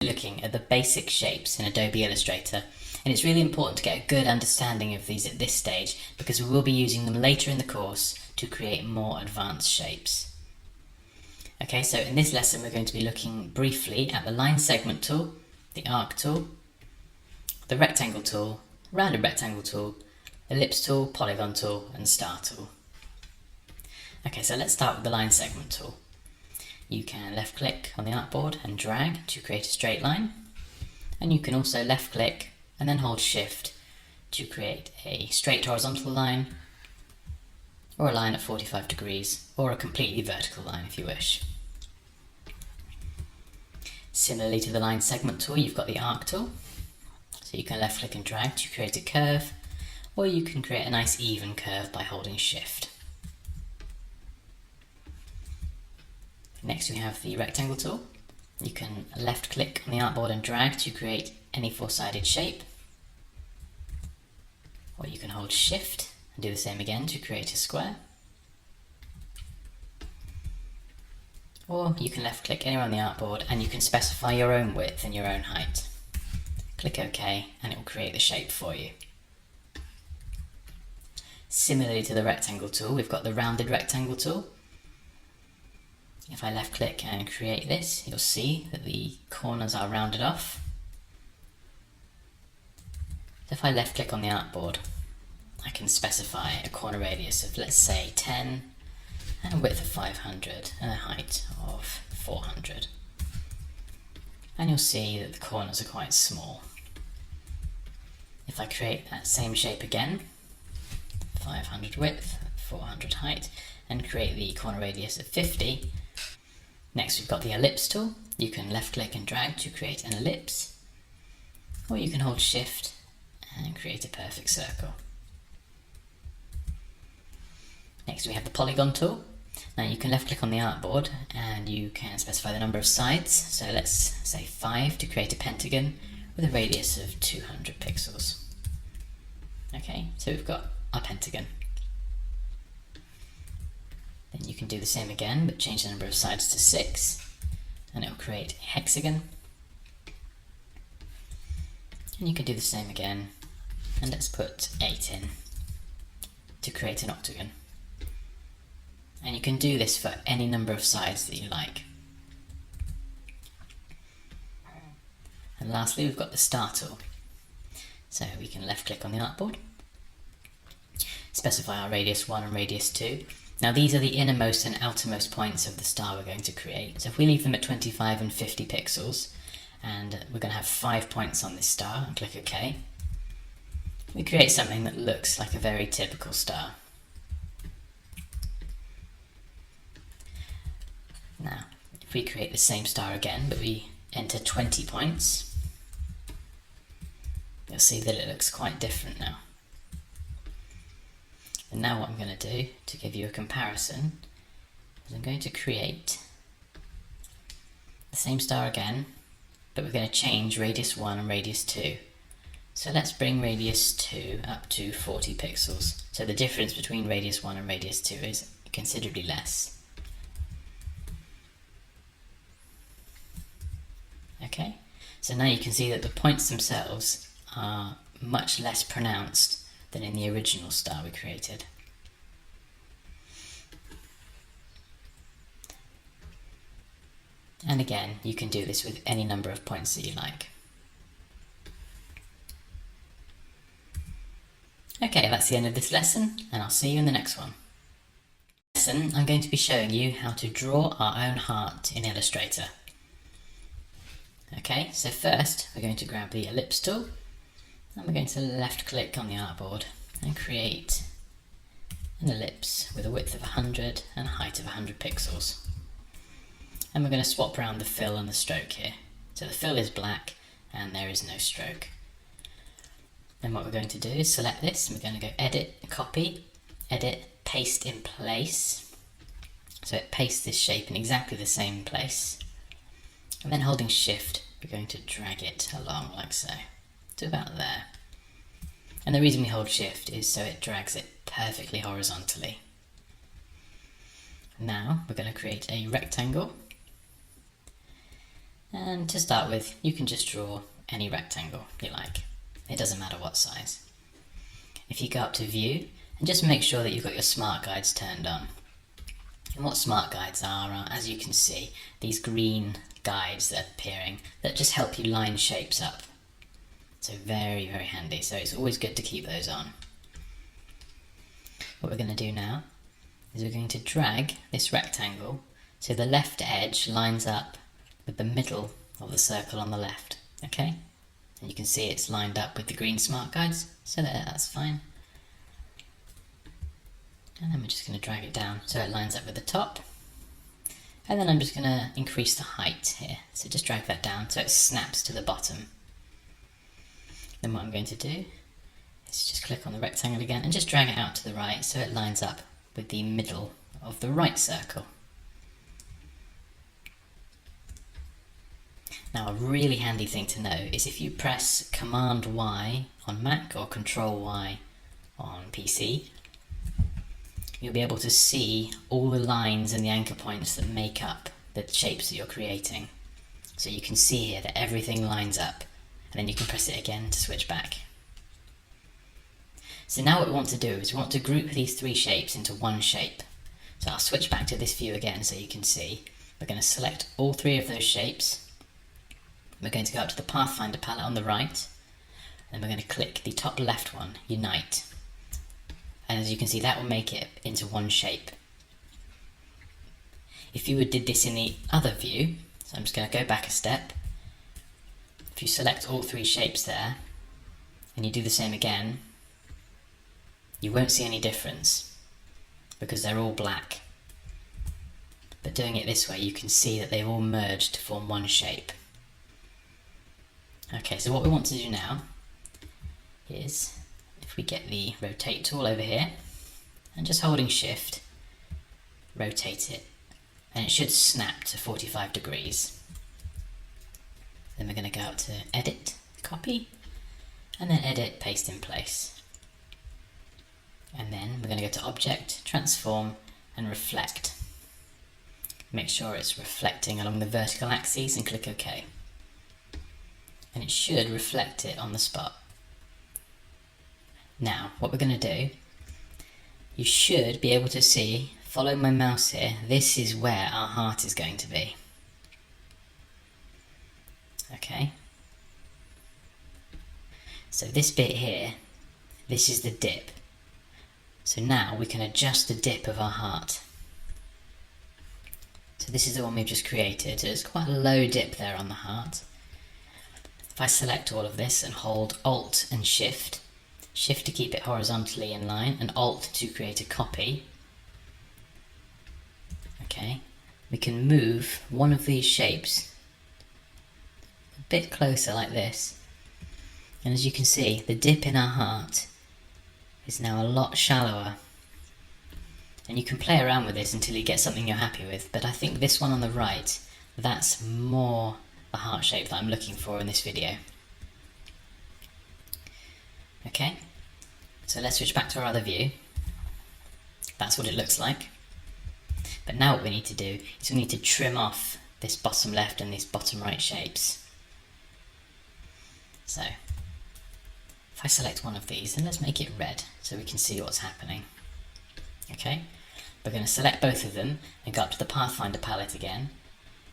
looking at the basic shapes in Adobe Illustrator, and it's really important to get a good understanding of these at this stage because we will be using them later in the course to create more advanced shapes. Okay, so in this lesson we're going to be looking briefly at the line segment tool, the arc tool, the rectangle tool, rounded rectangle tool, ellipse tool, polygon tool and star tool. Okay, so let's start with the line segment tool. You can left click on the artboard and drag to create a straight line, and you can also left click and then hold shift to create a straight horizontal line, or a line at 45 degrees, or a completely vertical line if you wish. Similarly to the line segment tool, you've got the arc tool, so you can left click and drag to create a curve, or you can create a nice even curve by holding shift. Next we have the rectangle tool. You can left click on the artboard and drag to create any four-sided shape, or you can hold shift and do the same again to create a square, or you can left click anywhere on the artboard and you can specify your own width and your own height. Click OK and it will create the shape for you. Similarly to the rectangle tool, we've got the rounded rectangle tool. If I left click and create this, you'll see that the corners are rounded off. So if I left click on the artboard, I can specify a corner radius of, let's say, 10 and a width of 500 and a height of 400. And you'll see that the corners are quite small. If I create that same shape again, 500 width, 400 height, and create the corner radius of 50, next we've got the ellipse tool. You can left click and drag to create an ellipse, or you can hold shift and create a perfect circle. Next we have the polygon tool. Now you can left click on the artboard and you can specify the number of sides, so let's say 5 to create a pentagon with a radius of 200 pixels. Okay, so we've got our pentagon. Then you can do the same again, but change the number of sides to 6, and it will create a hexagon. And you can do the same again, and let's put 8 in to create an octagon. And you can do this for any number of sides that you like. And lastly, we've got the star tool. So we can left click on the artboard, specify our radius 1 and radius 2. Now these are the innermost and outermost points of the star we're going to create. So if we leave them at 25 and 50 pixels, and we're going to have 5 points on this star, and click OK, we create something that looks like a very typical star. Now, if we create the same star again, but we enter 20 points, you'll see that it looks quite different now. And now what I'm going to do, to give you a comparison, is I'm going to create the same star again, but we're going to change radius 1 and radius 2. So let's bring radius 2 up to 40 pixels. So the difference between radius 1 and radius 2 is considerably less. Okay, so now you can see that the points themselves are much less pronounced than in the original star we created. And again, you can do this with any number of points that you like. Okay, that's the end of this lesson, and I'll see you in the next one. Lesson, I'm going to be showing you how to draw our own heart in Illustrator. Okay, so first we're going to grab the ellipse tool, and we're going to left click on the artboard and create an ellipse with a width of 100 and a height of 100 pixels. And we're going to swap around the fill and the stroke here. So the fill is black and there is no stroke. Then what we're going to do is select this, and we're going to go edit, copy, edit, paste in place. So it pastes this shape in exactly the same place. And then holding shift, we're going to drag it along like so, to about there. And the reason we hold shift is so it drags it perfectly horizontally. Now we're going to create a rectangle, And to start with, you can just draw any rectangle you like. It doesn't matter what size. If you go up to View, and just make sure that you've got your Smart Guides turned on. And what Smart Guides are, as you can see, these green guides that are appearing that just help you line shapes up. So very, very handy. So it's always good to keep those on. What we're going to do now is we're going to drag this rectangle so the left edge lines up with the middle of the circle on the left. Okay? And you can see it's lined up with the green Smart Guides, so that's fine. And then we're just going to drag it down so it lines up with the top. And then I'm just going to increase the height here. So just drag that down so it snaps to the bottom. Then what I'm going to do is just click on the rectangle again and just drag it out to the right so it lines up with the middle of the right circle. Now a really handy thing to know is if you press Command Y on Mac or Control Y on PC, you'll be able to see all the lines and the anchor points that make up the shapes that you're creating. So you can see here that everything lines up, and then you can press it again to switch back. So now what we want to do is we want to group these three shapes into one shape. So I'll switch back to this view again so you can see. We're going to select all three of those shapes. We're going to go up to the Pathfinder palette on the right, and we're going to click the top left one, Unite. And as you can see, that will make it into one shape. If you did this in the other view, so I'm just going to go back a step. If you select all three shapes there, and you do the same again, you won't see any difference, because they're all black. But doing it this way, you can see that they've all merged to form one shape. Okay, so what we want to do now is, if we get the rotate tool over here, and just holding shift, rotate it, and it should snap to 45 degrees. Then we're going to go up to edit, copy, and then edit, paste in place. And then we're going to go to object, transform, and reflect. Make sure it's reflecting along the vertical axes and click OK. And it should reflect it on the spot. Now, what we're going to do, you should be able to see, follow my mouse here, this is where our heart is going to be. Okay? So this bit here, this is the dip. So now we can adjust the dip of our heart. So this is the one we've just created. There's quite a low dip there on the heart. If I select all of this and hold Alt and Shift, Shift to keep it horizontally in line, and Alt to create a copy. Okay, we can move one of these shapes a bit closer like this. And as you can see, the dip in our heart is now a lot shallower. And you can play around with this until you get something you're happy with, but I think this one on the right, that's more the heart shape that I'm looking for in this video. Okay, so let's switch back to our other view. That's what it looks like. But now what we need to do is we need to trim off this bottom left and these bottom right shapes. So, if I select one of these, and let's make it red so we can see what's happening. Okay, we're going to select both of them and go up to the Pathfinder palette again.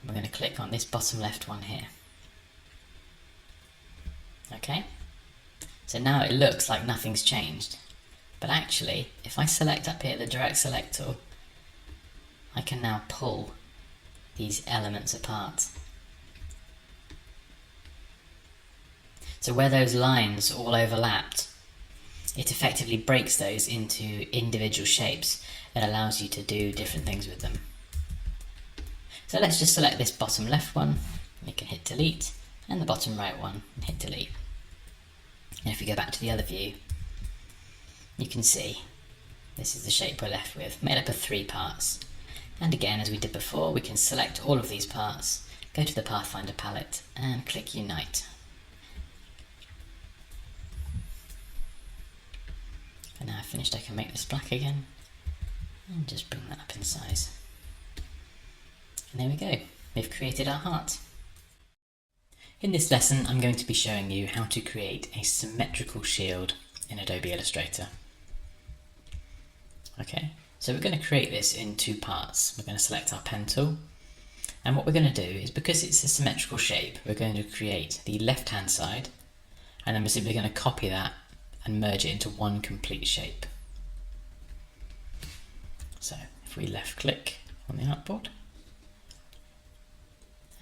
We're going to click on this bottom left one here. Okay, so now it looks like nothing's changed, but actually if I select up here the direct select tool, I can now pull these elements apart. So where those lines all overlapped, it effectively breaks those into individual shapes and allows you to do different things with them. So let's just select this bottom left one, we can hit delete, and the bottom right one, and hit delete. And if we go back to the other view, you can see this is the shape we're left with, made up of 3 parts. And again, as we did before, we can select all of these parts, go to the Pathfinder palette, and click Unite. And now I've finished, I can make this black again, and just bring that up in size. And there we go, we've created our heart. In this lesson, I'm going to be showing you how to create a symmetrical shield in Adobe Illustrator. Okay, so we're going to create this in two parts. We're going to select our pen tool, and what we're going to do is, because it's a symmetrical shape, we're going to create the left-hand side, and then we're simply going to copy that and merge it into one complete shape. So if we left-click on the artboard,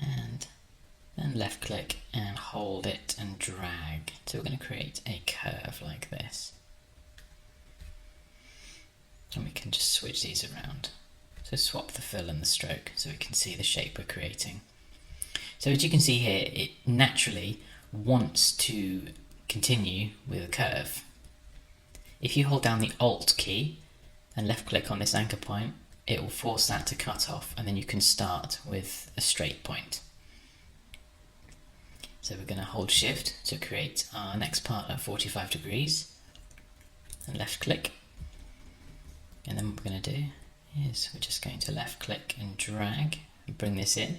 and then left-click and hold it and drag. So we're going to create a curve like this. And we can just switch these around. So swap the fill and the stroke so we can see the shape we're creating. So as you can see here, it naturally wants to continue with a curve. If you hold down the Alt key and left-click on this anchor point, it will force that to cut off, and then you can start with a straight point. So we're going to hold Shift to create our next part at 45 degrees, and left click, and then what we're going to do is we're just going to left click and drag and bring this in,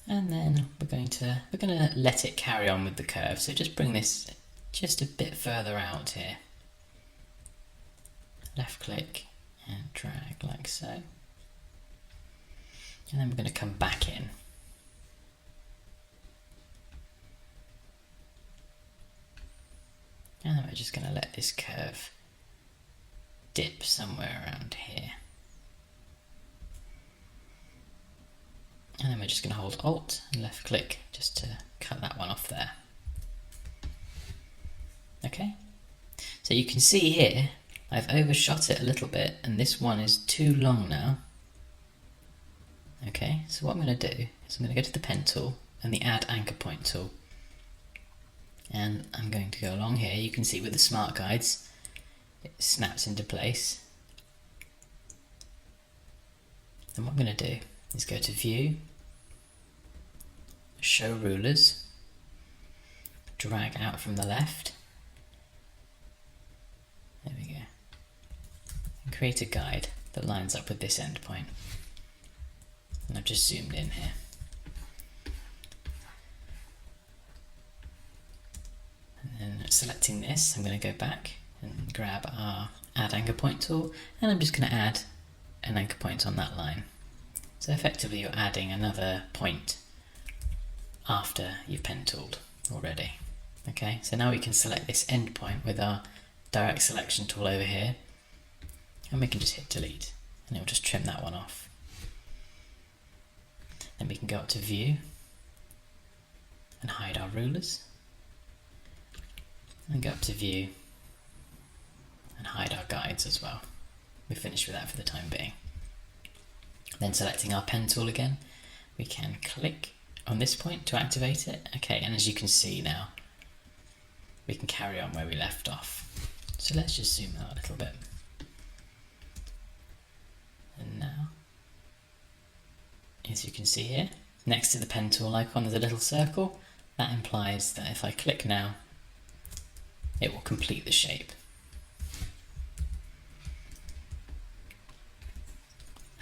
and then we're going to let it carry on with the curve. So just bring this just a bit further out here, left click and drag like so, and then we're going to come back in. And then we're just going to let this curve dip somewhere around here. And then we're just going to hold Alt and left click just to cut that one off there. Okay, so you can see here I've overshot it a little bit, and this one is too long now. Okay, so what I'm going to do is I'm going to go to the pen tool and the add anchor point tool. And I'm going to go along here. You can see with the smart guides, it snaps into place. And what I'm going to do is go to View, Show Rulers, drag out from the left. There we go. And create a guide that lines up with this endpoint. And I've just zoomed in here. And then selecting this, I'm going to go back and grab our Add Anchor Point tool, and I'm just going to add an anchor point on that line. So effectively you're adding another point after you've pen tooled already. Okay, so now we can select this endpoint with our direct selection tool over here, and we can just hit delete, and it'll just trim that one off. Then we can go up to View and hide our rulers, and go up to View and hide our guides as well. We're finished with that for the time being. Then selecting our pen tool again, we can click on this point to activate it. Okay, and as you can see now, we can carry on where we left off. So let's just zoom out a little bit. And now, as you can see here, next to the pen tool icon there's a little circle. That implies that if I click now, it will complete the shape.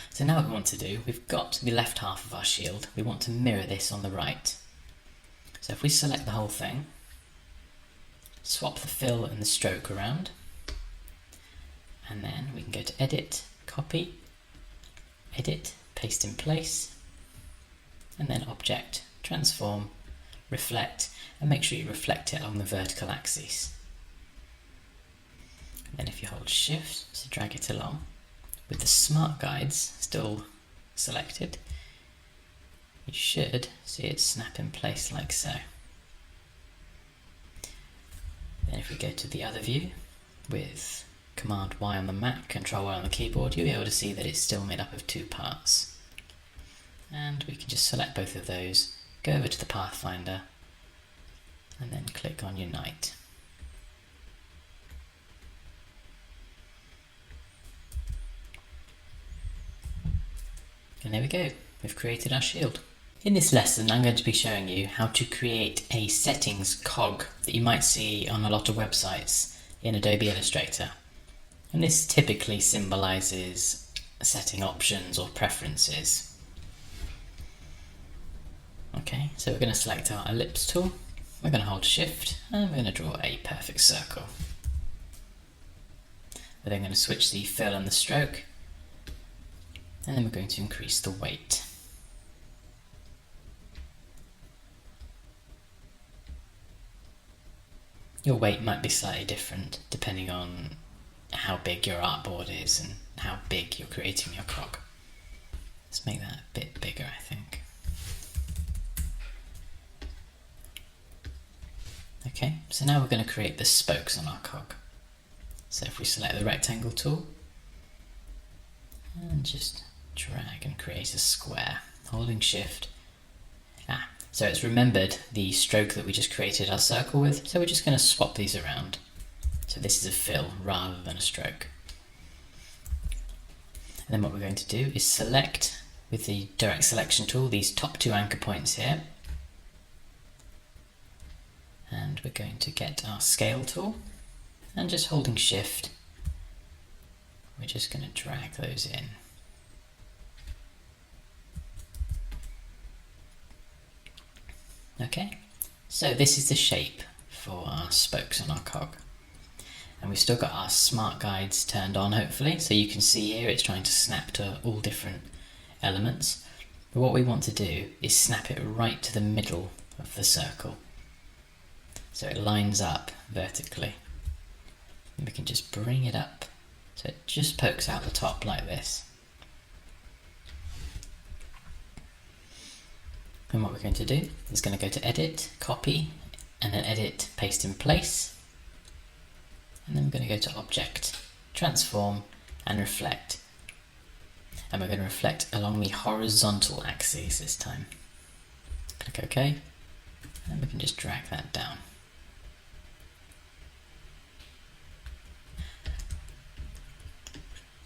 So now what we want to do, we've got the left half of our shield, we want to mirror this on the right. So if we select the whole thing, swap the fill and the stroke around, and then we can go to Edit, Copy, Edit, Paste in Place, and then Object, Transform, Reflect, and make sure you reflect it along the vertical axis. Then if you hold Shift to drag it along, with the smart guides still selected, you should see it snap in place like so. Then if we go to the other view with Command Y on the Mac, Control Y on the keyboard, you'll be able to see that it's still made up of two parts. And we can just select both of those, go over to the Pathfinder, and then click on Unite. And there we go, we've created our shield. In this lesson I'm going to be showing you how to create a settings cog that you might see on a lot of websites in Adobe Illustrator. And this typically symbolises setting options or preferences. Okay, so we're going to select our ellipse tool, we're going to hold shift, and we're going to draw a perfect circle. We're then going to switch the fill and the stroke, and then we're going to increase the weight. Your weight might be slightly different depending on how big your artboard is and how big you're creating your cog. Let's make that a bit bigger, I think. Okay, so now we're going to create the spokes on our cog. So if we select the rectangle tool and just drag and create a square, holding shift. So it's remembered the stroke that we just created our circle with, so we're just going to swap these around. So this is a fill rather than a stroke. And then what we're going to do is select with the direct selection tool these top two anchor points here. And we're going to get our scale tool and just holding shift, we're just going to drag those in. Okay, so this is the shape for our spokes on our cog. And we've still got our smart guides turned on, hopefully, so you can see here it's trying to snap to all different elements. But what we want to do is snap it right to the middle of the circle, so it lines up vertically. And we can just bring it up so it just pokes out the top like this. And what we're going to do is going to go to Edit, Copy, and then Edit, Paste in Place. And then we're going to go to Object, Transform, and Reflect. And we're going to reflect along the horizontal axis this time. Click OK, and we can just drag that down.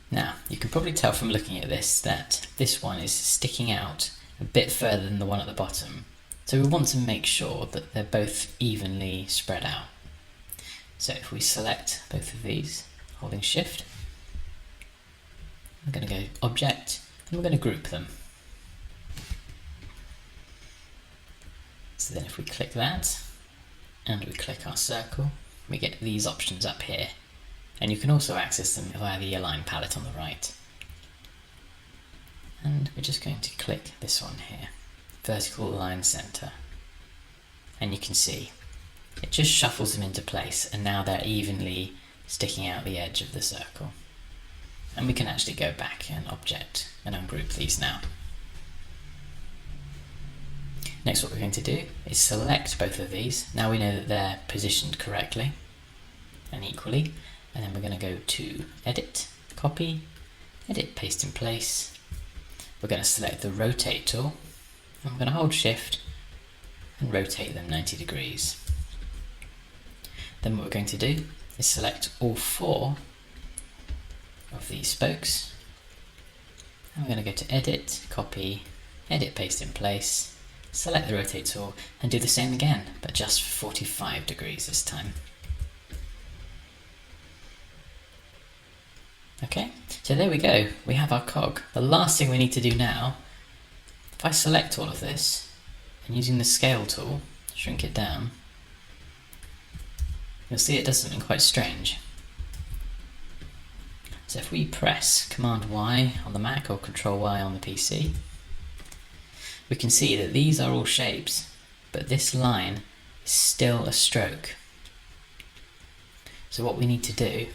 Now, you can probably tell from looking at this that this one is sticking out a bit further than the one at the bottom. So we want to make sure that they're both evenly spread out. So if we select both of these, holding shift, we're going to go Object, and we're going to group them. So then if we click that, and we click our circle, we get these options up here. And you can also access them via the Align palette on the right. And we're just going to click this one here, Vertical Align Center. And you can see it just shuffles them into place, and now they're evenly sticking out the edge of the circle. And we can actually go back and Object and ungroup these now. Next, what we're going to do is select both of these. Now we know that they're positioned correctly and equally. And then we're going to go to Edit, Copy, Edit, Paste in Place. We're going to select the Rotate tool, and we're going to hold Shift and rotate them 90 degrees. Then what we're going to do is select all four of these spokes, and we're going to go to Edit, Copy, Edit, Paste in Place, select the Rotate tool, and do the same again, but just for 45 degrees this time. Okay, so there we go, we have our cog. The last thing we need to do now, if I select all of this, and using the scale tool, shrink it down, you'll see it does something quite strange. So if we press Command Y on the Mac or Control Y on the PC, we can see that these are all shapes, but this line is still a stroke. So what we need to do,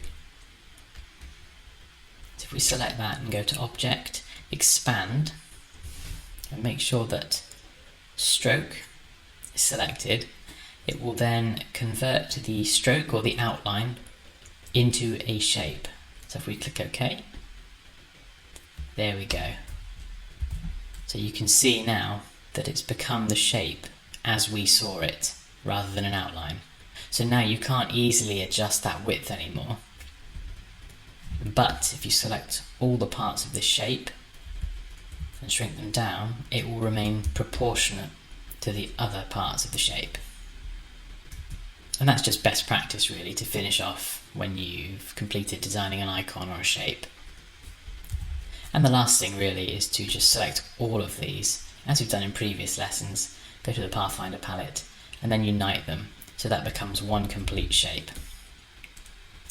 if we select that and go to Object, Expand, and make sure that Stroke is selected, it will then convert the stroke or the outline into a shape. So if we click OK, there we go. So you can see now that it's become the shape as we saw it, rather than an outline. So now you can't easily adjust that width anymore. But if you select all the parts of this shape and shrink them down, it will remain proportionate to the other parts of the shape. And that's just best practice really to finish off when you've completed designing an icon or a shape. And the last thing really is to just select all of these, as we've done in previous lessons, go to the Pathfinder palette, and then unite them, so that becomes one complete shape.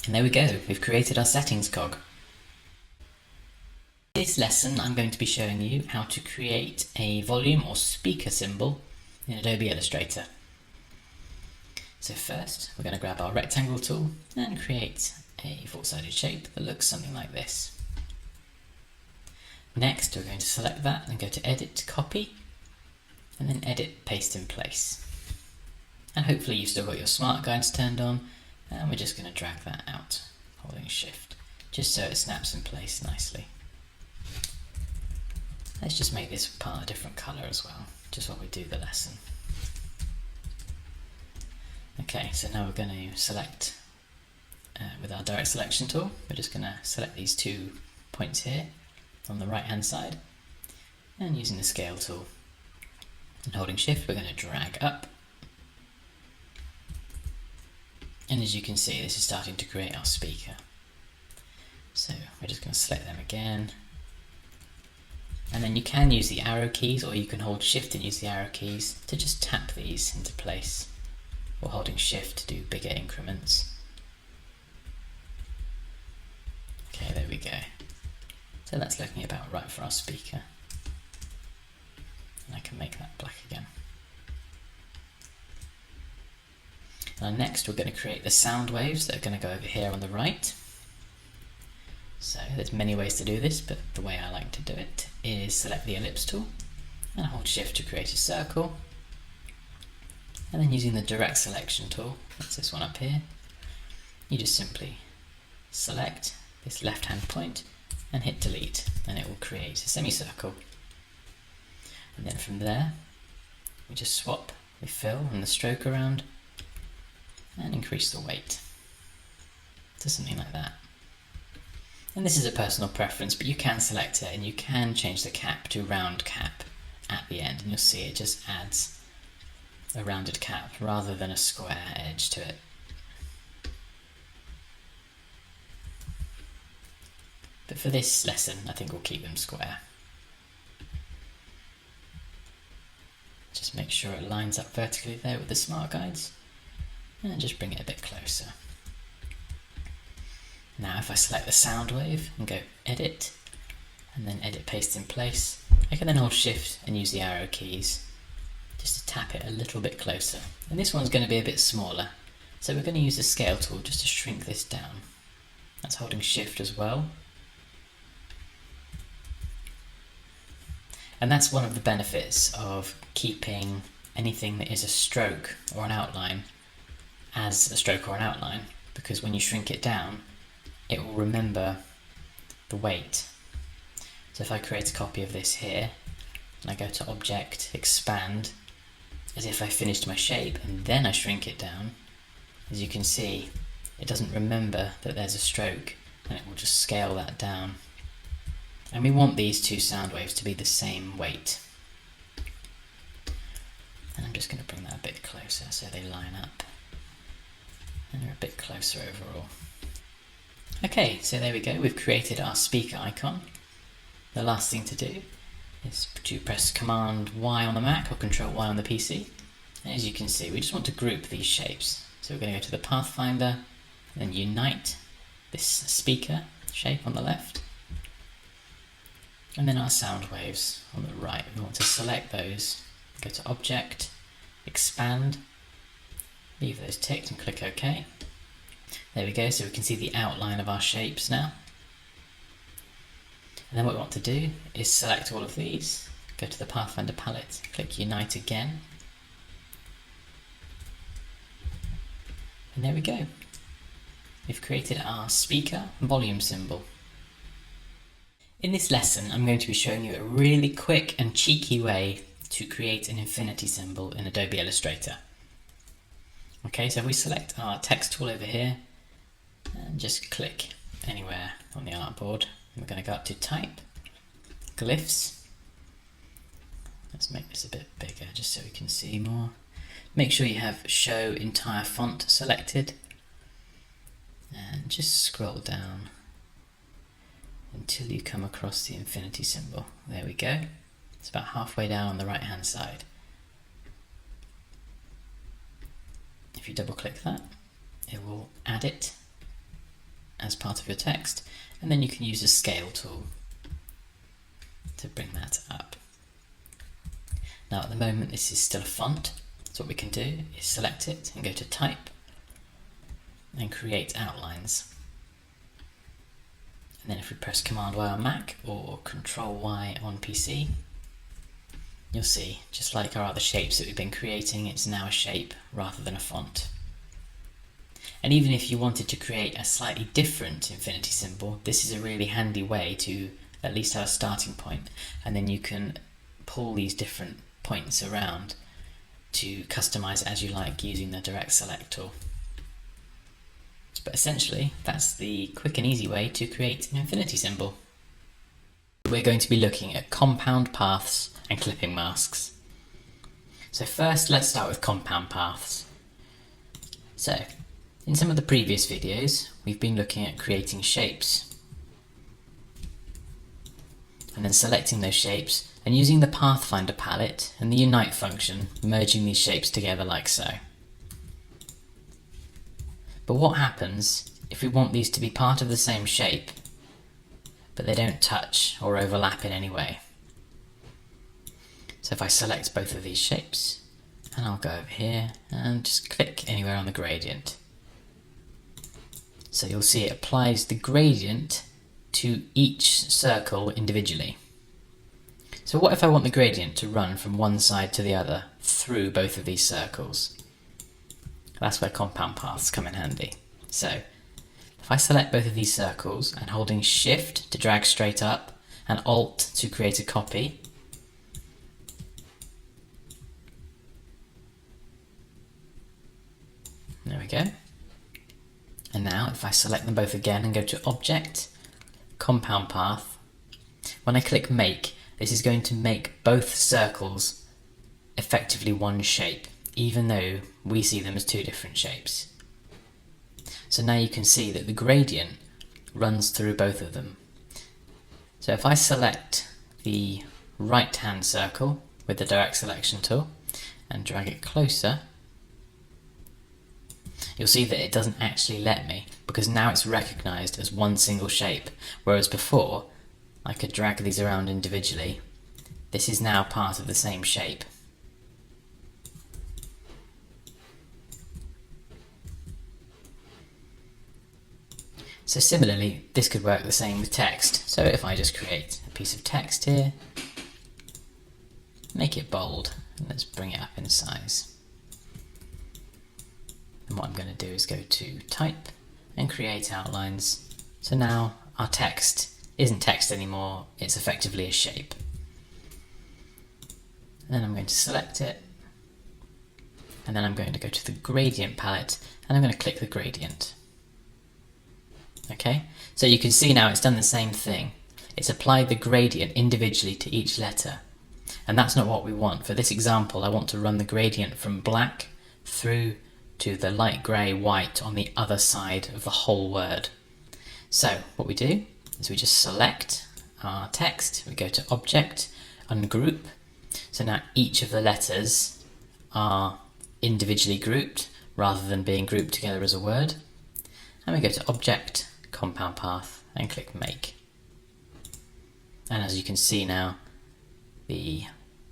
And there we go, we've created our settings cog. In this lesson I'm going to be showing you how to create a volume or speaker symbol in Adobe Illustrator. So first we're going to grab our rectangle tool and create a four-sided shape that looks something like this. Next we're going to select that and go to Edit, Copy, and then Edit, Paste in Place. And hopefully you've still got your smart guides turned on, and we're just going to drag that out, holding Shift, just so it snaps in place nicely. Let's just make this part a different colour as well, just while we do the lesson. Okay, so now we're going to select, with our direct selection tool, we're just going to select these 2 points here on the right hand side, and using the scale tool and holding Shift we're going to drag up, and as you can see this is starting to create our speaker. So we're just going to select them again, and then you can use the arrow keys, or you can hold Shift and use the arrow keys to just tap these into place, or holding Shift to do bigger increments. Okay, there we go. So that's looking about right for our speaker. And I can make that black again. Now next we're going to create the sound waves that are going to go over here on the right. So there's many ways to do this, but the way I like to do it is select the ellipse tool and hold Shift to create a circle. And then using the direct selection tool, that's this one up here, you just simply select this left hand point and hit delete, and it will create a semicircle. And then from there we just swap the fill and the stroke around and increase the weight to something like that. And this is a personal preference, but you can select it and you can change the cap to round cap at the end, and you'll see it just adds a rounded cap rather than a square edge to it. But for this lesson I think we'll keep them square. Just make sure it lines up vertically there with the smart guides, and just bring it a bit closer. Now if I select the sound wave and go Edit, and then Edit, Paste in Place, I can then hold Shift and use the arrow keys just to tap it a little bit closer. And this one's going to be a bit smaller, so we're going to use the scale tool just to shrink this down. That's holding Shift as well. And that's one of the benefits of keeping anything that is a stroke or an outline as a stroke or an outline, because when you shrink it down it will remember the weight. So if I create a copy of this here and I go to Object, Expand, as if I finished my shape, and then I shrink it down, as you can see it doesn't remember that there's a stroke, and it will just scale that down. And we want these 2 sound waves to be the same weight. And I'm just going to bring that a bit closer so they line up and they're a bit closer overall. Okay, so there we go, we've created our speaker icon. The last thing to do is to press Command Y on the Mac or Control Y on the PC. And as you can see, we just want to group these shapes. So we're going to go to the Pathfinder, then unite this speaker shape on the left, and then our sound waves on the right. We want to select those, go to Object, Expand, leave those ticked and click OK. There we go, so we can see the outline of our shapes now. And then what we want to do is select all of these, go to the Pathfinder palette, click Unite again, and there we go. We've created our speaker volume symbol. In this lesson I'm going to be showing you a really quick and cheeky way to create an infinity symbol in Adobe Illustrator. Okay, so if we select our text tool over here and just click anywhere on the artboard, we're going to go up to Type, Glyphs. Let's make this a bit bigger just so we can see more. Make sure you have Show Entire Font selected, and just scroll down until you come across the infinity symbol. There we go. It's about halfway down on the right hand side. you double click that, it will add it as part of your text, and then you can use the scale tool to bring that up. Now at the moment this is still a font, so what we can do is select it and go to Type and Create Outlines. And then if we press Command Y on Mac or Control Y on PC, you'll see, just like our other shapes that we've been creating, it's now a shape rather than a font. And even if you wanted to create a slightly different infinity symbol, this is a really handy way to at least have a starting point, and then you can pull these different points around to customize it as you like using the direct select tool. But essentially, that's the quick and easy way to create an infinity symbol. We're going to be looking at compound paths and clipping masks. So first, let's start with compound paths. So, in some of the previous videos, we've been looking at creating shapes, and then selecting those shapes and using the Pathfinder palette and the Unite function, merging these shapes together like so. But what happens if we want these to be part of the same shape, but they don't touch or overlap in any way? So if I select both of these shapes, and I'll go over here and just click anywhere on the gradient. So you'll see it applies the gradient to each circle individually. So what if I want the gradient to run from one side to the other through both of these circles? That's where compound paths come in handy. So if I select both of these circles and holding Shift to drag straight up and Alt to create a copy, there we go. And now if I select them both again and go to Object, Compound Path, when I click Make, this is going to make both circles effectively one shape, even though we see them as two different shapes. So now you can see that the gradient runs through both of them. So if I select the right hand circle with the direct selection tool and drag it closer, you'll see that it doesn't actually let me, because now it's recognized as one single shape, whereas before I could drag these around individually. This is now part of the same shape. So similarly, this could work the same with text. So if I just create a piece of text here, make it bold, and let's bring it up in size. And what I'm going to do is go to Type and Create Outlines. So now our text isn't text anymore, it's effectively a shape. And then I'm going to select it, and then I'm going to go to the Gradient palette, and I'm going to click the gradient. Okay, so you can see now it's done the same thing. It's applied the gradient individually to each letter. And that's not what we want. For this example, I want to run the gradient from black through to the light grey white on the other side of the whole word. So what we do is we just select our text, we go to Object, Ungroup. So now each of the letters are individually grouped rather than being grouped together as a word. And we go to Object, Compound Path, and click Make. And as you can see now, the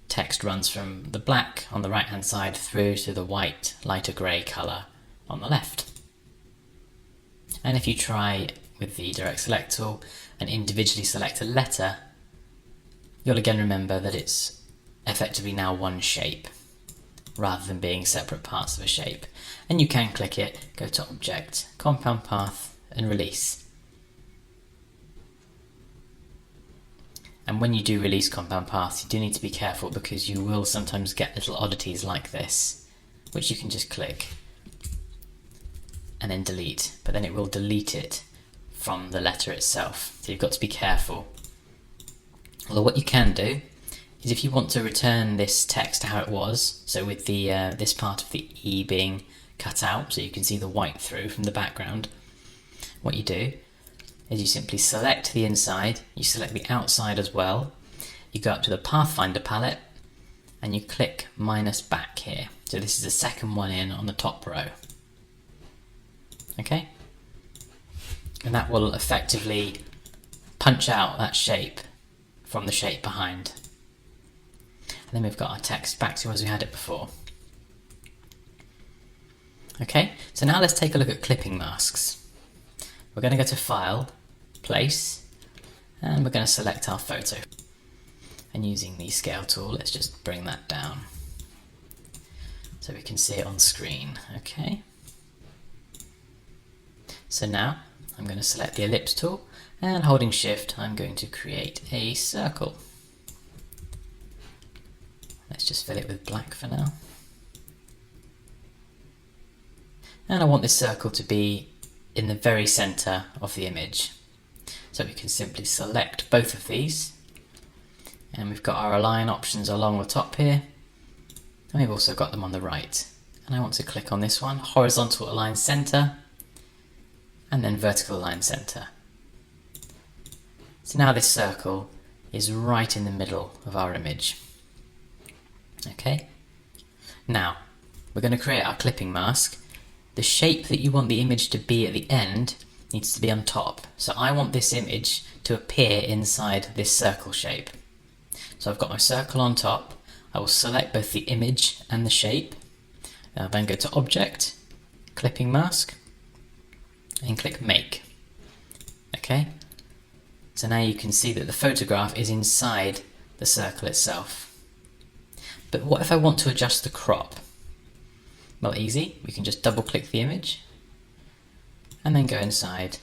text runs from the black on the right hand side through to the white, lighter grey colour on the left. And if you try with the direct select tool and individually select a letter, you'll again remember that it's effectively now one shape rather than being separate parts of a shape. And you can click it, go to Object, Compound Path, and Release. And when you do release compound paths, you do need to be careful, because you will sometimes get little oddities like this, which you can just click and then delete, but then it will delete it from the letter itself. So you've got to be careful. Although what you can do is, if you want to return this text to how it was, so with the this part of the E being cut out so you can see the white through from the background, what you do is you simply select the inside, you select the outside as well, you go up to the Pathfinder palette and you click -back here. So this is the second one in on the top row. Okay? And that will effectively punch out that shape from the shape behind. And then we've got our text back to as we had it before. Okay, so now let's take a look at clipping masks. We're going to go to File, Place, and we're going to select our photo. And using the scale tool, let's just bring that down so we can see it on screen. Okay. So now I'm going to select the ellipse tool, and holding Shift I'm going to create a circle. Let's just fill it with black for now. And I want this circle to be in the very centre of the image. So we can simply select both of these, and we've got our align options along the top here, and we've also got them on the right. And I want to click on this one, horizontal align centre, and then vertical align centre. So now this circle is right in the middle of our image. Okay, now we're going to create our clipping mask. The shape that you want the image to be at the end needs to be on top. So I want this image to appear inside this circle shape. So I've got my circle on top. I will select both the image and the shape. Then go to Object, Clipping Mask, and click Make. Okay, so now you can see that the photograph is inside the circle itself. But what if I want to adjust the crop? Well, easy. We can just double click the image and then go inside,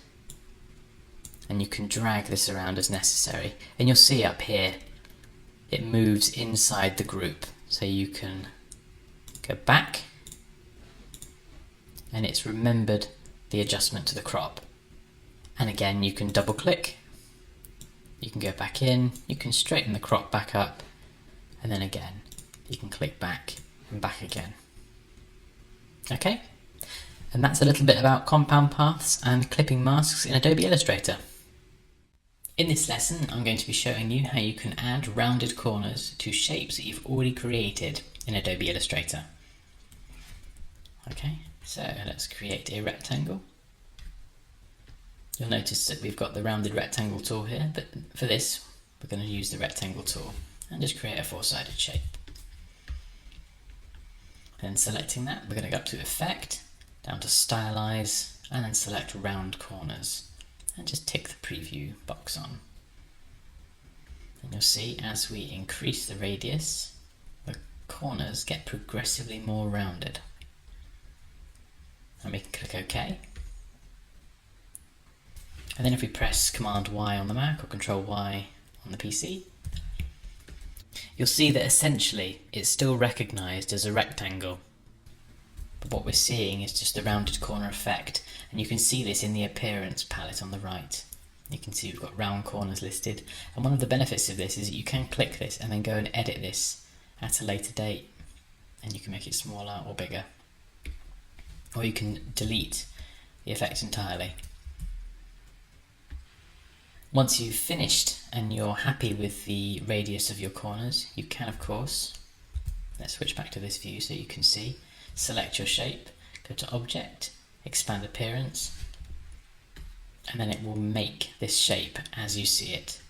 and you can drag this around as necessary, and you'll see up here it moves inside the group. So you can go back, and it's remembered the adjustment to the crop. And again, you can double click, you can go back in, you can straighten the crop back up, and then again you can click back and back again. Okay, and that's a little bit about compound paths and clipping masks in Adobe Illustrator. In this lesson, I'm going to be showing you how you can add rounded corners to shapes that you've already created in Adobe Illustrator. Okay, so let's create a rectangle. You'll notice that we've got the rounded rectangle tool here, but for this, we're going to use the rectangle tool and just create a four-sided shape. Then selecting that, we're going to go up to Effect, down to Stylize, and then select Round Corners, and just tick the preview box on. And you'll see as we increase the radius, the corners get progressively more rounded. And we can click OK. And then if we press Command Y on the Mac or Control Y on the PC, you'll see that essentially it's still recognised as a rectangle, but what we're seeing is just the rounded corner effect, and you can see this in the appearance palette on the right. You can see we've got round corners listed, and one of the benefits of this is that you can click this and then go and edit this at a later date, and you can make it smaller or bigger, or you can delete the effect entirely. Once you've finished and you're happy with the radius of your corners, you can, of course, let's switch back to this view so you can see, select your shape, go to Object, Expand Appearance, and then it will make this shape as you see it.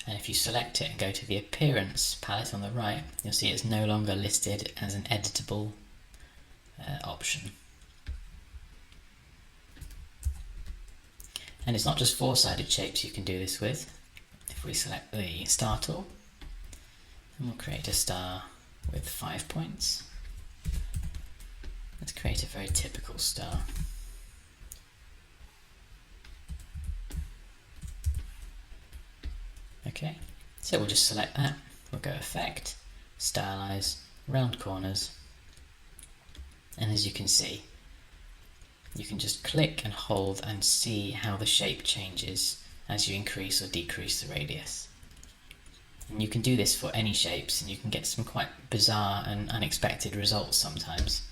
And if you select it and go to the Appearance palette on the right, you'll see it's no longer listed as an editable option. And it's not just four-sided shapes you can do this with. If we select the star tool, and we'll create a star with 5 points. Let's create a very typical star. Okay, so we'll just select that. We'll go Effect, Stylize, Round Corners, and as you can see, you can just click and hold and see how the shape changes as you increase or decrease the radius. And you can do this for any shapes, and you can get some quite bizarre and unexpected results sometimes.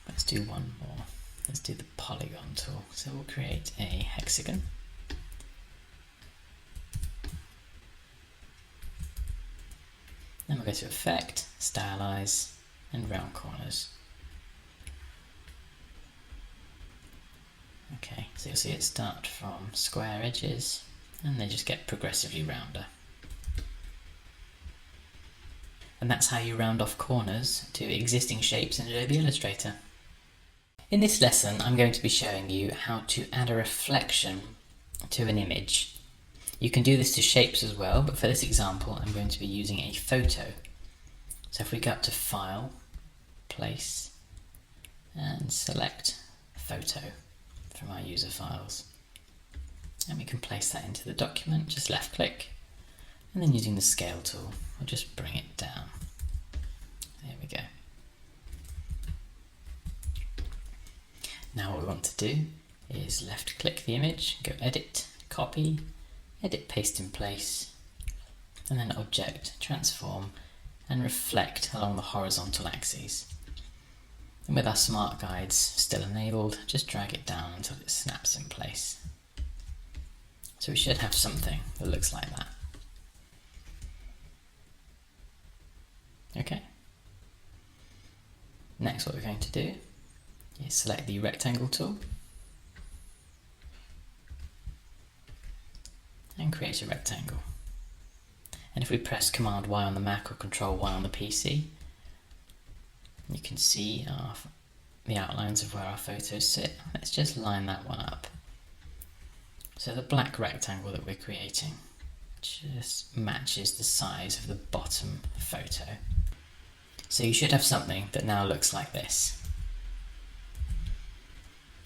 Let's do one more. Let's do the polygon tool. So we'll create a hexagon. Then we'll go to Effect, Stylize, and Round Corners. Okay, so you'll see it start from square edges and they just get progressively rounder. And that's how you round off corners to existing shapes in Adobe Illustrator. In this lesson, I'm going to be showing you how to add a reflection to an image. You can do this to shapes as well, but for this example, I'm going to be using a photo. So if we go up to File, Place, and select Photo from our user files. And we can place that into the document, just left click, and then using the scale tool, we'll just bring it down. There we go. Now what we want to do is left click the image, go Edit, Copy, Edit Paste in Place, and then Object, Transform, and Reflect along the horizontal axes. And with our smart guides still enabled, just drag it down until it snaps in place. So we should have something that looks like that. Okay. Next, what we're going to do is select the rectangle tool and create a rectangle. And if we press Command Y on the Mac or Control Y on the PC, you can see the outlines of where our photos sit. Let's just line that one up. So the black rectangle that we're creating just matches the size of the bottom photo. So you should have something that now looks like this.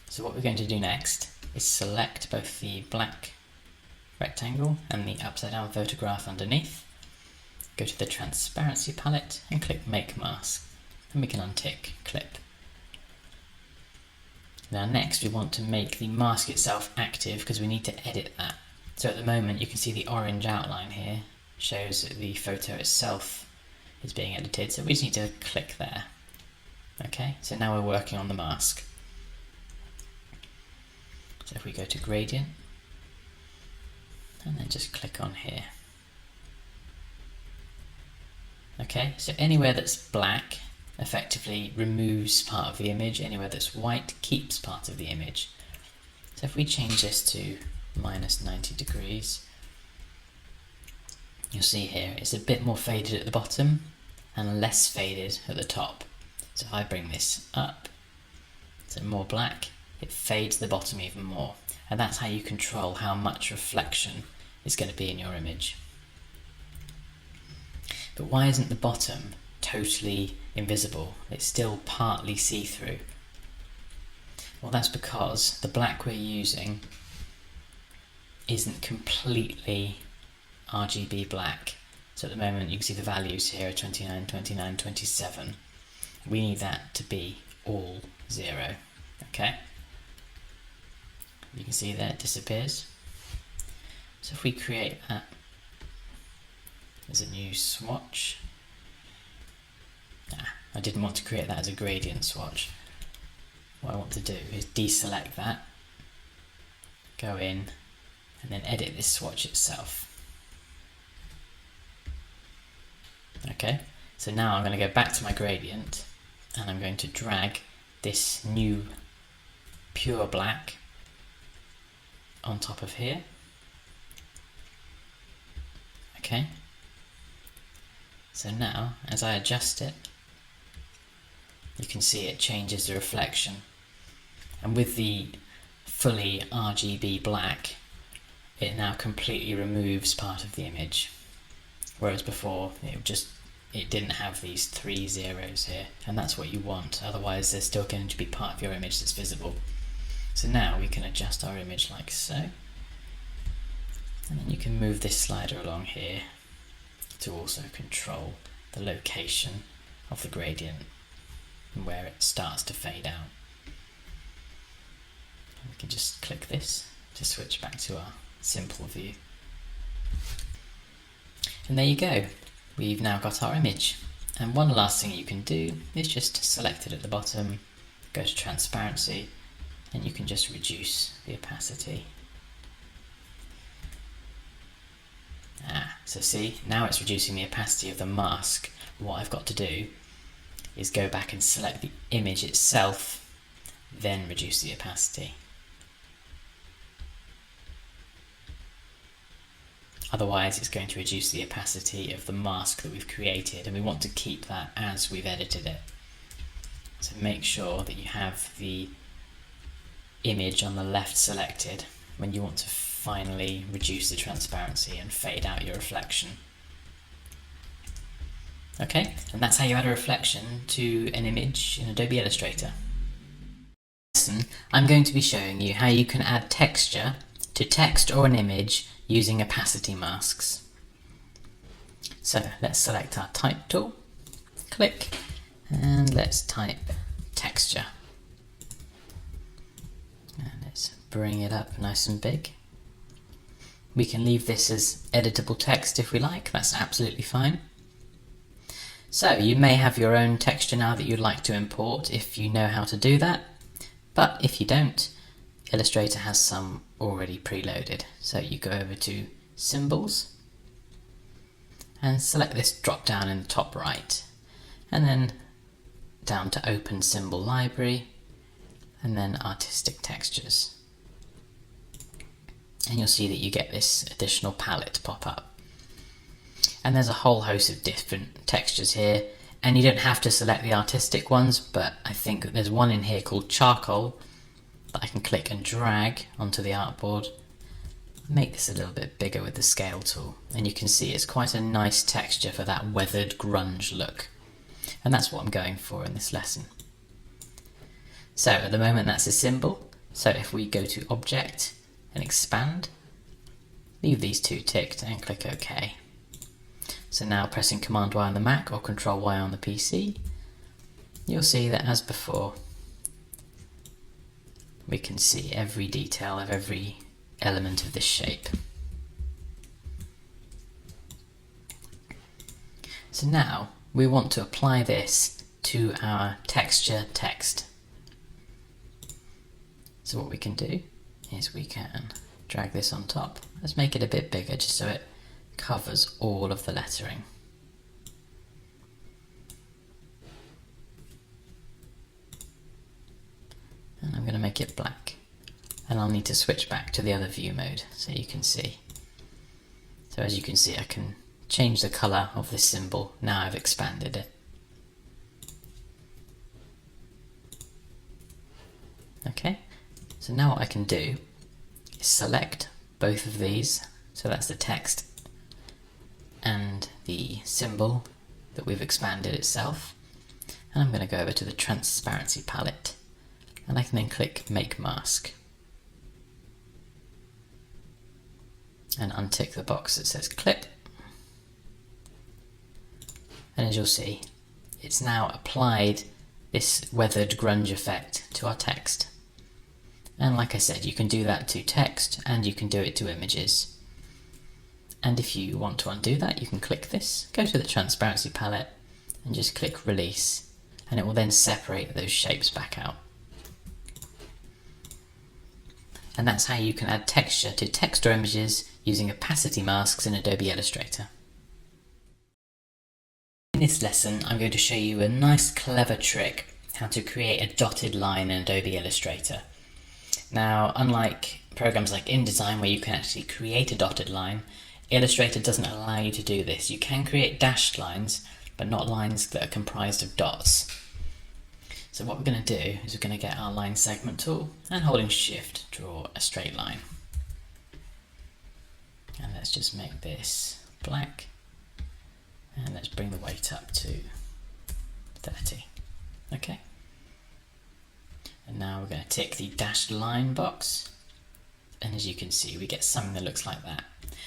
So what we're going to do next is select both the black rectangle and the upside down photograph underneath, go to the transparency palette and click Make Mask, and we can untick Clip. Now next we want to make the mask itself active because we need to edit that. So at the moment you can see the orange outline here shows that the photo itself is being edited, so we just need to click there. Okay, so now we're working on the mask. So if we go to Gradient and then just click on here. Okay, so anywhere that's black effectively removes part of the image, anywhere that's white keeps part of the image. So if we change this to -90 degrees, you'll see here it's a bit more faded at the bottom and less faded at the top. So if I bring this up to more black, it fades the bottom even more. And that's how you control how much reflection is going to be in your image. But why isn't the bottom totally invisible? It's still partly see-through. Well, that's because the black we're using isn't completely RGB black. So at the moment you can see the values here are 29, 29, 27. We need that to be all 0. Okay? You can see there it disappears. So if we create that as a new swatch, I didn't want to create that as a gradient swatch. What I want to do is deselect that, go in, and then edit this swatch itself. Okay, so now I'm going to go back to my gradient and I'm going to drag this new pure black on top of here. Okay, so now as I adjust it, you can see it changes the reflection, and with the fully RGB black it now completely removes part of the image, whereas before it didn't have these 3 zeros here, and that's what you want, otherwise there's still going to be part of your image that's visible. So now we can adjust our image like so, and then you can move this slider along here to also control the location of the gradient and where it starts to fade out. And we can just click this to switch back to our simple view. And there you go, we've now got our image. And one last thing you can do is just select it at the bottom, go to transparency, and you can just reduce the opacity. So see, now it's reducing the opacity of the mask. What I've got to do is go back and select the image itself, then reduce the opacity. Otherwise it's going to reduce the opacity of the mask that we've created, and we want to keep that as we've edited it. So make sure that you have the image on the left selected when you want to finally reduce the transparency and fade out your reflection. Okay, and that's how you add a reflection to an image in Adobe Illustrator. I'm going to be showing you how you can add texture to text or an image using opacity masks. So let's select our type tool, click, and let's type texture. And let's bring it up nice and big. We can leave this as editable text if we like, that's absolutely fine. So you may have your own texture now that you'd like to import if you know how to do that, but if you don't, Illustrator has some already preloaded. So you go over to Symbols and select this drop down in the top right, and then down to Open Symbol Library, and then Artistic Textures. And you'll see that you get this additional palette pop up. And there's a whole host of different textures here, and you don't have to select the artistic ones, but I think there's one in here called Charcoal that I can click and drag onto the artboard. Make this a little bit bigger with the scale tool, and you can see it's quite a nice texture for that weathered grunge look. And that's what I'm going for in this lesson. So at the moment that's a symbol, so if we go to Object and Expand, leave these two ticked and click OK. So now pressing Command Y on the Mac or Control Y on the PC, you'll see that as before, we can see every detail of every element of this shape. So now we want to apply this to our texture text. So what we can do is we can drag this on top. Let's make it a bit bigger just so it covers all of the lettering. And I'm going to make it black, and I'll need to switch back to the other view mode so you can see. So as you can see, I can change the colour of this symbol now I've expanded it. Okay, so now what I can do is select both of these, so that's the text and the symbol that we've expanded itself, and I'm going to go over to the transparency palette, and I can then click Make Mask and untick the box that says Clip, and as you'll see, it's now applied this weathered grunge effect to our text. And like I said, you can do that to text and you can do it to images. And if you want to undo that, you can click this, go to the transparency palette and just click Release, and it will then separate those shapes back out. And that's how you can add texture to text or images using opacity masks in Adobe Illustrator. In this lesson, I'm going to show you a nice clever trick how to create a dotted line in Adobe Illustrator. Now, unlike programs like InDesign where you can actually create a dotted line, Illustrator doesn't allow you to do this. You can create dashed lines, but not lines that are comprised of dots. So what we're going to do is we're going to get our line segment tool and holding Shift, draw a straight line. And let's just make this black, and let's bring the weight up to 30. Okay. And now we're going to tick the dashed line box, and as you can see we get something that looks like that.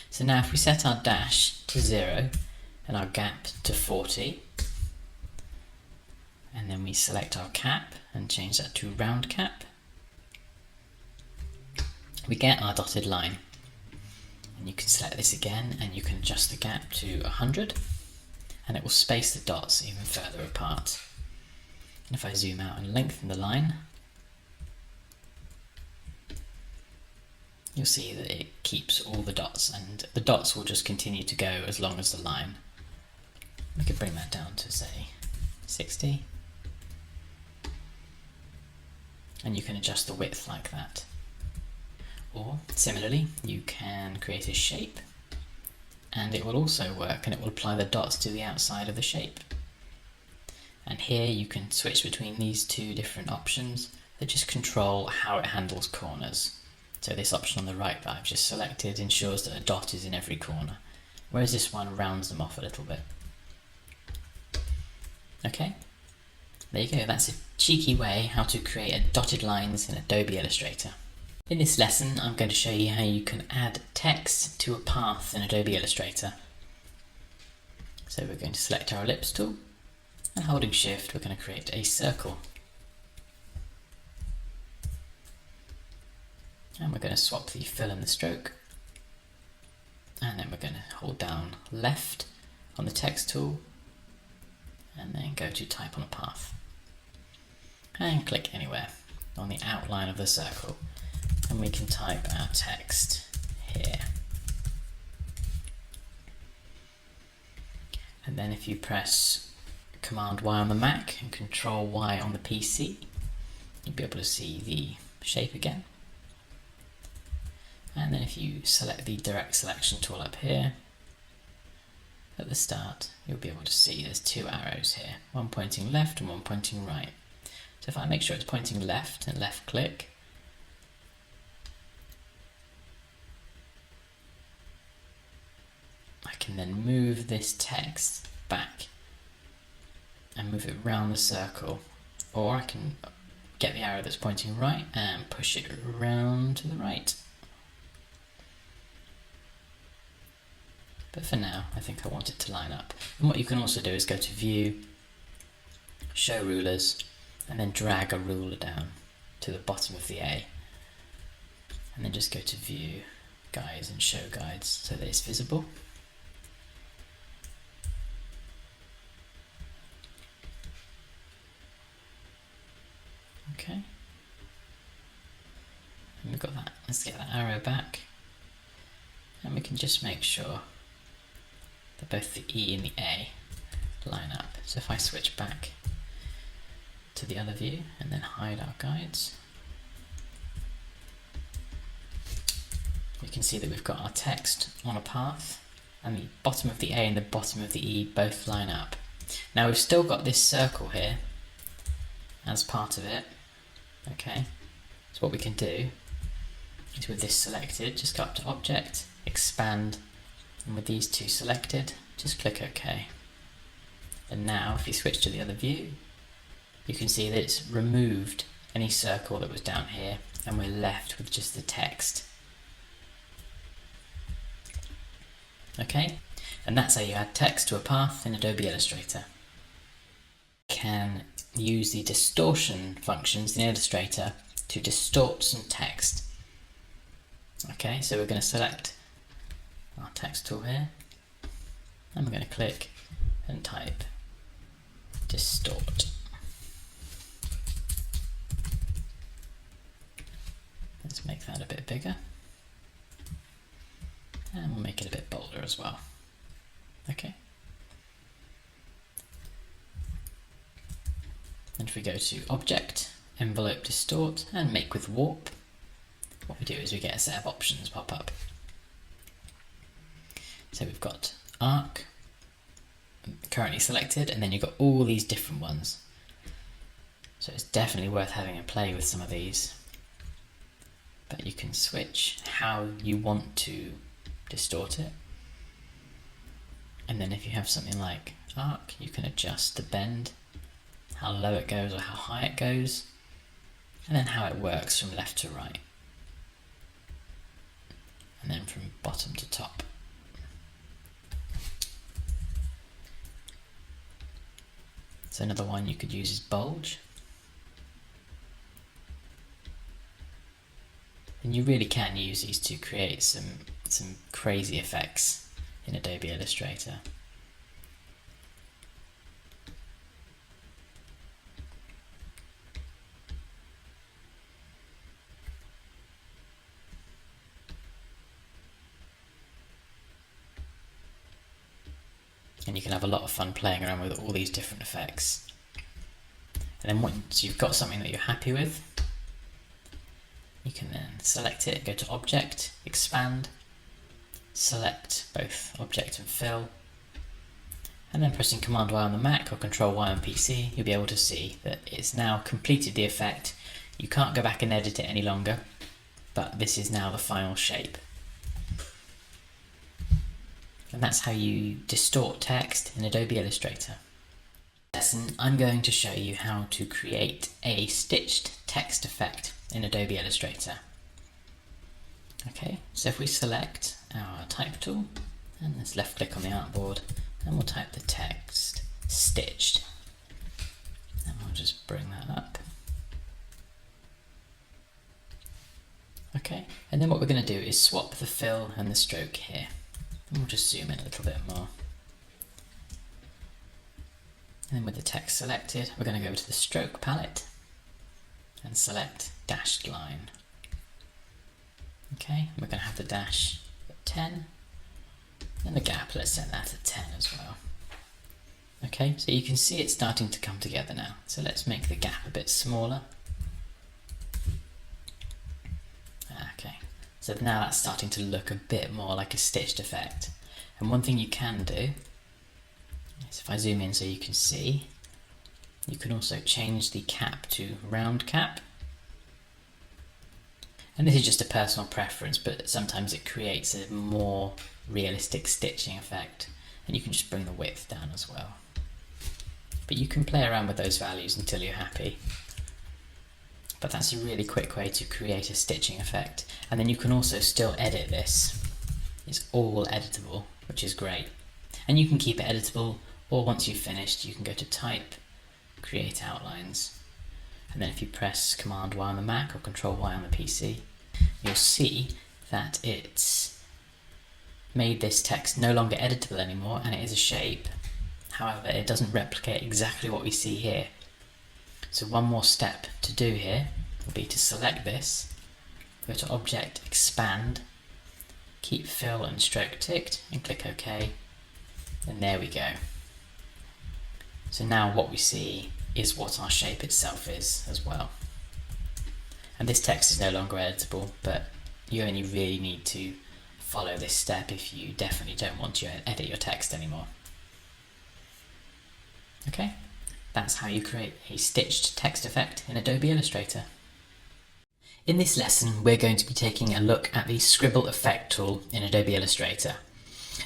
So now if we set our dash to 0 and our gap to 40, and then we select our cap and change that to round cap, we get our dotted line. And you can select this again and you can adjust the gap to 100, and it will space the dots even further apart. And if I zoom out and lengthen the line, you'll see that it keeps all the dots, and the dots will just continue to go as long as the line. We could bring that down to say 60, and you can adjust the width like that. Or similarly, you can create a shape and it will also work, and it will apply the dots to the outside of the shape. And here you can switch between these two different options that just control how it handles corners. So this option on the right that I've just selected ensures that a dot is in every corner, whereas this one rounds them off a little bit. Okay, there you go, that's a cheeky way how to create dotted lines in Adobe Illustrator. In this lesson I'm going to show you how you can add text to a path in Adobe Illustrator. So we're going to select our ellipse tool, and holding shift we're going to create a circle. And we're going to swap the fill and the stroke, and then we're going to hold down left on the text tool and then go to type on a path and click anywhere on the outline of the circle, and we can type our text here. And then if you press Command Y on the Mac and Control Y on the PC, you'll be able to see the shape again. And then if you select the direct selection tool up here at the start, you'll be able to see there's two arrows here, one pointing left and one pointing right. So if I make sure it's pointing left and left click, I can then move this text back and move it around the circle, or I can get the arrow that's pointing right and push it around to the right. But for now, I think I want it to line up. And what you can also do is go to View, Show Rulers, and then drag a ruler down to the bottom of the A. And then just go to View, Guides, and Show Guides so that it's visible. Okay. And we've got that. Let's get that arrow back. And we can just make sure that both the E and the A line up. So if I switch back to the other view and then hide our guides, we can see that we've got our text on a path, and the bottom of the A and the bottom of the E both line up. Now we've still got this circle here as part of it. Okay, so what we can do is, with this selected, just go up to Object, Expand, and with these two selected, just click OK. And now if you switch to the other view, you can see that it's removed any circle that was down here, and we're left with just the text. Okay, and that's how you add text to a path in Adobe Illustrator. You can use the distortion functions in Illustrator to distort some text. Okay, so we're going to select our text tool here, and we're going to click and type distort. Let's make that a bit bigger, and we'll make it a bit bolder as well. Okay. And if we go to Object, Envelope Distort, and Make with Warp, what we do is we get a set of options pop up. So we've got Arc, currently selected, and then you've got all these different ones. So it's definitely worth having a play with some of these. But you can switch how you want to distort it. And then if you have something like Arc, you can adjust the bend, how low it goes or how high it goes, and then how it works from left to right, and then from bottom to top. So another one you could use is Bulge. And you really can use these to create some crazy effects in Adobe Illustrator. And you can have a lot of fun playing around with all these different effects. And then once you've got something that you're happy with, you can then select it, go to Object, Expand, select both object and fill, and then pressing Command Y on the Mac or Control Y on PC, you'll be able to see that it's now completed the effect. You can't go back and edit it any longer, but this is now the final shape. And that's how you distort text in Adobe Illustrator. In this lesson, I'm going to show you how to create a stitched text effect in Adobe Illustrator. Okay, so if we select our type tool, and let's left click on the artboard, and we'll type the text stitched. And we'll just bring that up. Okay, and then what we're going to do is swap the fill and the stroke here. And we'll just zoom in a little bit more. And then with the text selected, we're going to go to the stroke palette and select dashed line. Okay, we're going to have the dash at 10, and the gap, let's set that at 10 as well. Okay, so you can see it's starting to come together now. So let's make the gap a bit smaller. Okay, so now that's starting to look a bit more like a stitched effect. And one thing you can do is, if I zoom in so you can see, you can also change the cap to round cap. And this is just a personal preference, but sometimes it creates a more realistic stitching effect. And you can just bring the width down as well. But you can play around with those values until you're happy. But that's a really quick way to create a stitching effect. And then you can also still edit this. It's all editable, which is great. And you can keep it editable, or once you've finished, you can go to Type, Create Outlines. And then if you press Command Y on the Mac or Control Y on the PC, you'll see that it's made this text no longer editable anymore, and it is a shape. However, it doesn't replicate exactly what we see here. So one more step to do here will be to select this, go to Object, Expand, keep Fill and Stroke ticked, and click OK. And there we go. So now what we see is what our shape itself is as well. And this text is no longer editable, but you only really need to follow this step if you definitely don't want to edit your text anymore. Okay, that's how you create a stitched text effect in Adobe Illustrator. In this lesson, we're going to be taking a look at the Scribble Effect tool in Adobe Illustrator.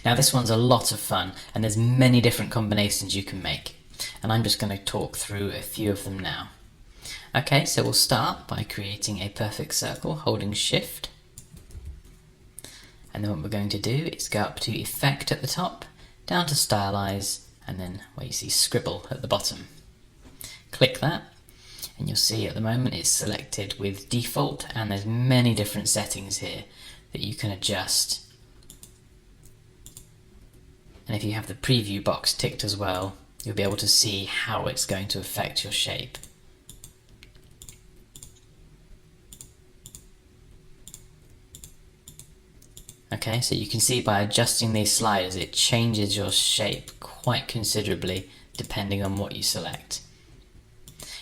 Now this one's a lot of fun, and there's many different combinations you can make. And I'm just going to talk through a few of them now. Okay, so we'll start by creating a perfect circle, holding Shift. And then what we're going to do is go up to Effect at the top, down to Stylize, and then where you see Scribble at the bottom. Click that, and you'll see at the moment it's selected with default, and there's many different settings here that you can adjust. And if you have the preview box ticked as well, you'll be able to see how it's going to affect your shape. Okay, so you can see by adjusting these sliders it changes your shape quite considerably depending on what you select.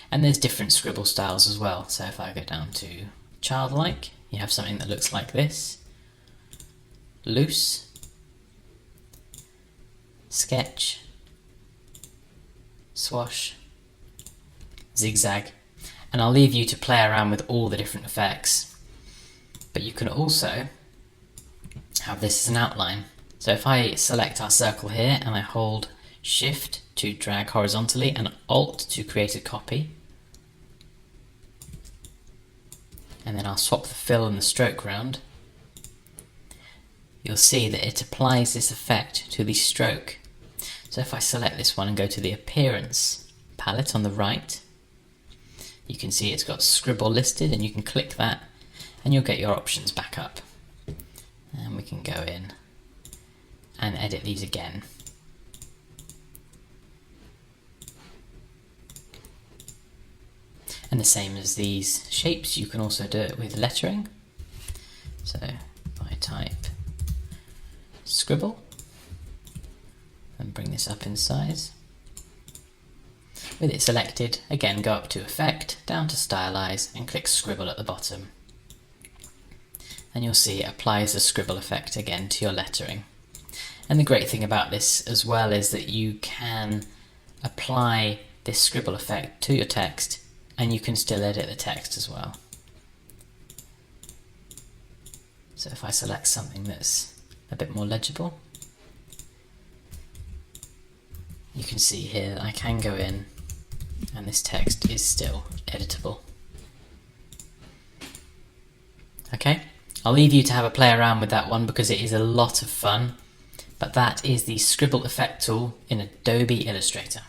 And there's different scribble styles as well, so if I go down to childlike, you have something that looks like this. Loose, sketch, swash, zigzag, and I'll leave you to play around with all the different effects. But you can also have this as an outline. So if I select our circle here and I hold Shift to drag horizontally and Alt to create a copy, and then I'll swap the fill and the stroke round, you'll see that it applies this effect to the stroke. So if I select this one and go to the Appearance palette on the right, you can see it's got Scribble listed, and you can click that and you'll get your options back up. And we can go in and edit these again. And the same as these shapes, you can also do it with lettering. So if I type Scribble and bring this up in size. With it selected, again go up to Effect, down to Stylize, and click Scribble at the bottom. and you'll see it applies the scribble effect again to your lettering. And the great thing about this as well is that you can apply this scribble effect to your text and you can still edit the text as well. So if I select something that's a bit more legible, you can see here that I can go in and this text is still editable. Okay, I'll leave you to have a play around with that one because it is a lot of fun, but that is the scribble effect tool in Adobe Illustrator.